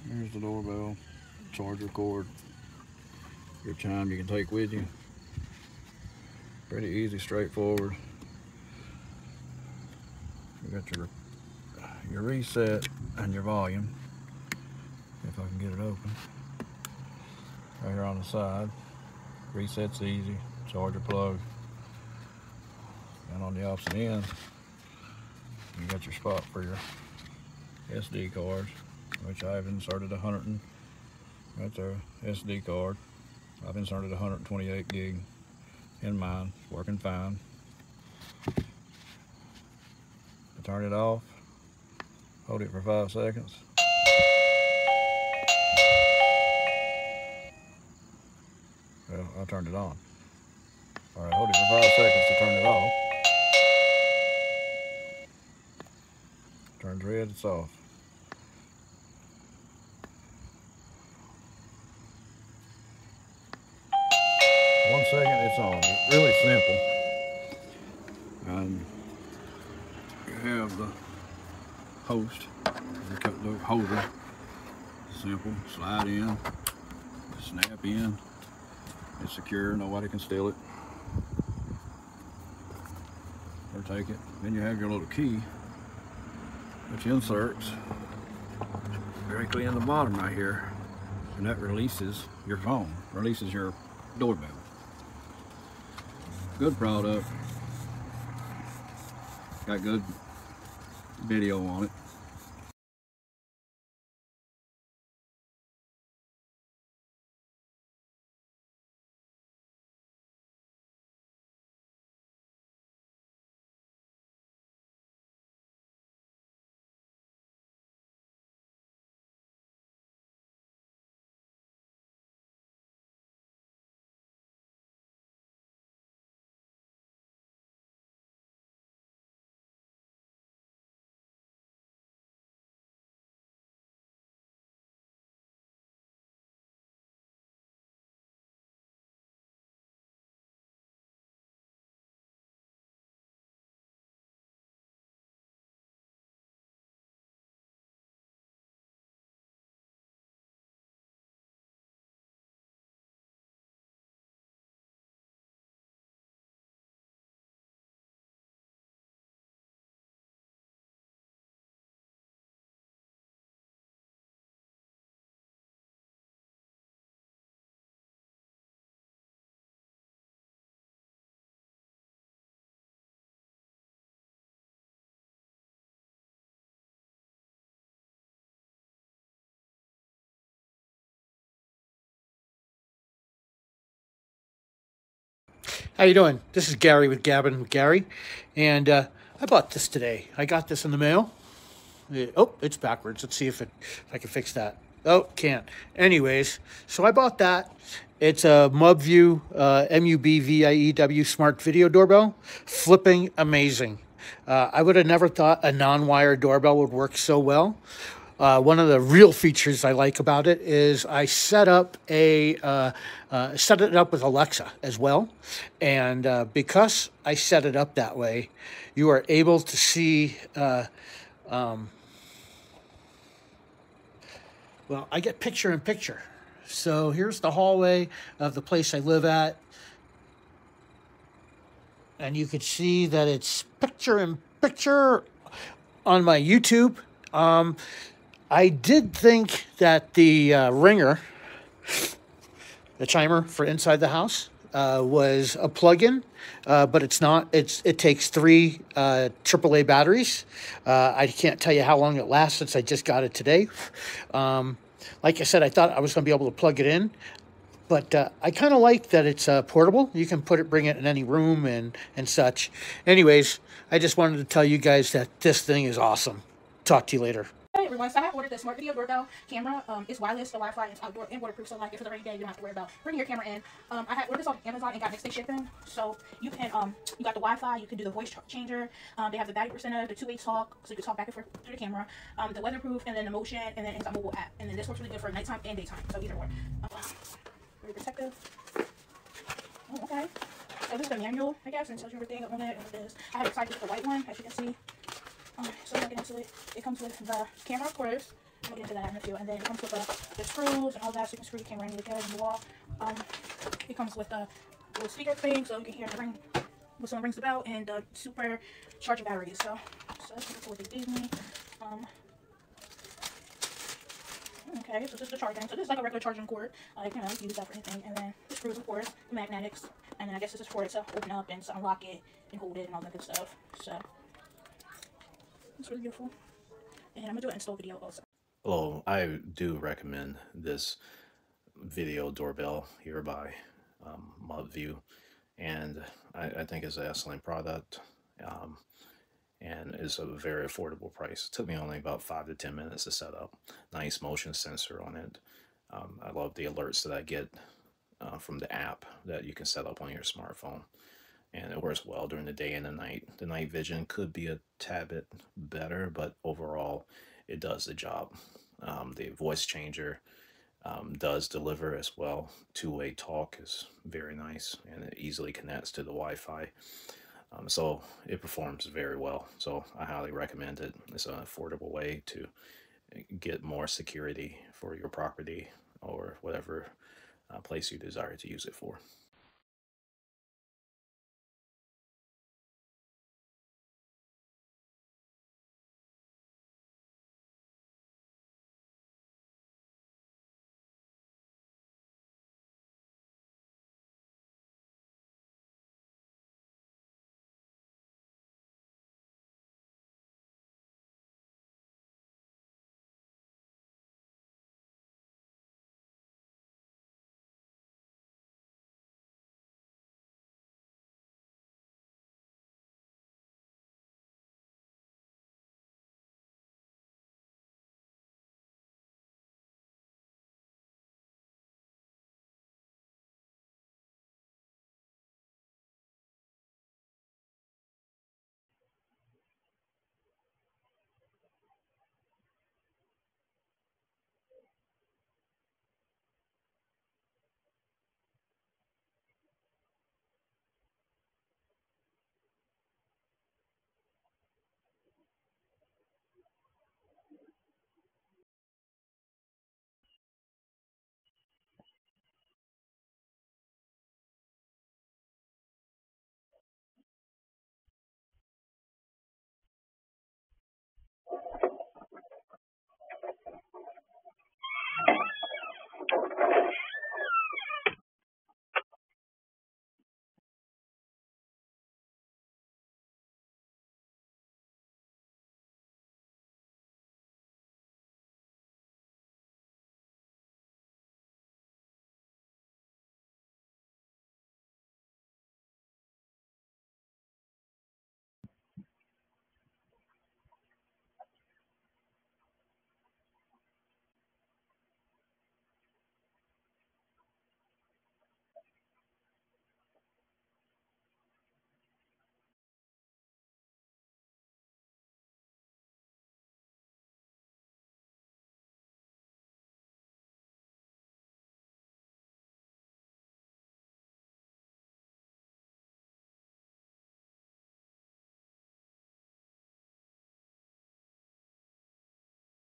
Here's the doorbell, charger cord, your chime you can take with you. Pretty easy, straightforward. You got your reset and your volume. If I can get it open. Right here on the side. Reset's easy, charger plug. And on the opposite end, you got your spot for your SD cards, which I've inserted that's a SD card. I've inserted 128 gig in mine. It's working fine. To turn it off, hold it for 5 seconds. Well, I turned it on. All right, hold it for 5 seconds to turn it off. Turns red, it's off. One second, it's on. It's really simple. And you have the host, the holder. Simple, slide in, snap in. It's secure, nobody can steal it or take it. Then you have your little key, which inserts directly in the bottom right here, and that releases your phone, releases your doorbell. Good product, got good video on it. How you doing? This is Gary with Gavin with Gary, and I bought this today. I got this in the mail. Oh, it's backwards. Let's see if I can fix that. Oh, can't. Anyways, so I bought that. It's a MUBVIEW, MUBVIEW smart video doorbell. Flipping amazing. I would have never thought a non-wire doorbell would work so well. One of the real features I like about it is I set it up with Alexa as well, and because I set it up that way, you are able to see. Well, I get picture in picture. So here's the hallway of the place I live at, and you could see that it's picture in picture on my YouTube. I did think that the ringer, the chimer for inside the house, was a plug-in, but it's not. It takes 3 AAA batteries. I can't tell you how long it lasts since I just got it today. Like I said, I thought I was going to be able to plug it in, but I kind of like that it's portable. You can bring it in any room and such. Anyways, I just wanted to tell you guys that this thing is awesome. Talk to you later. Hey everyone, so I have ordered the smart video doorbell camera. It's wireless, the Wi-Fi, it's outdoor and waterproof, so like if it's a rainy day, you don't have to worry about bringing your camera in. I had ordered this on Amazon and got next day shipping. So you can, you got the Wi-Fi, you can do the voice changer. They have the battery percenter, the 2-way talk, so you can talk back and forth through the camera. The weatherproof, and then the motion, and then it's a mobile app. And then this works really good for nighttime and daytime, so either or. Very protective. Oh, okay. So this is the manual, I guess, and it tells you everything on it. And it is. I have decided with the white one, as you can see. So looking into it, it comes with the camera, of course, We'll get into that in a few. And then it comes with the screws and all that, so you can screw your camera in together in the wall. It comes with a little speaker thing, so you can hear the ring when someone rings the bell, and super charging batteries. So that's what they gave me. Okay, so this is the charging. So this is like a regular charging cord. You know, you can use that for anything. And then the screws, of course, the magnetics. And then I guess this is for it to open up and to unlock it and hold it and all that good stuff. So it's really beautiful. And I'm gonna do an install video also. Hello, I do recommend this video doorbell here by MUBVIEW, and I think it's an excellent product, and it's a very affordable price. It took me only about 5 to 10 minutes to set up. Nice motion sensor on it. I love the alerts that I get from the app that you can set up on your smartphone, and it works well during the day and the night. The night vision could be a tad bit better, but overall it does the job. The voice changer does deliver as well. Two-way talk is very nice, and it easily connects to the Wi-Fi. So it performs very well. So I highly recommend it. It's an affordable way to get more security for your property or whatever place you desire to use it for.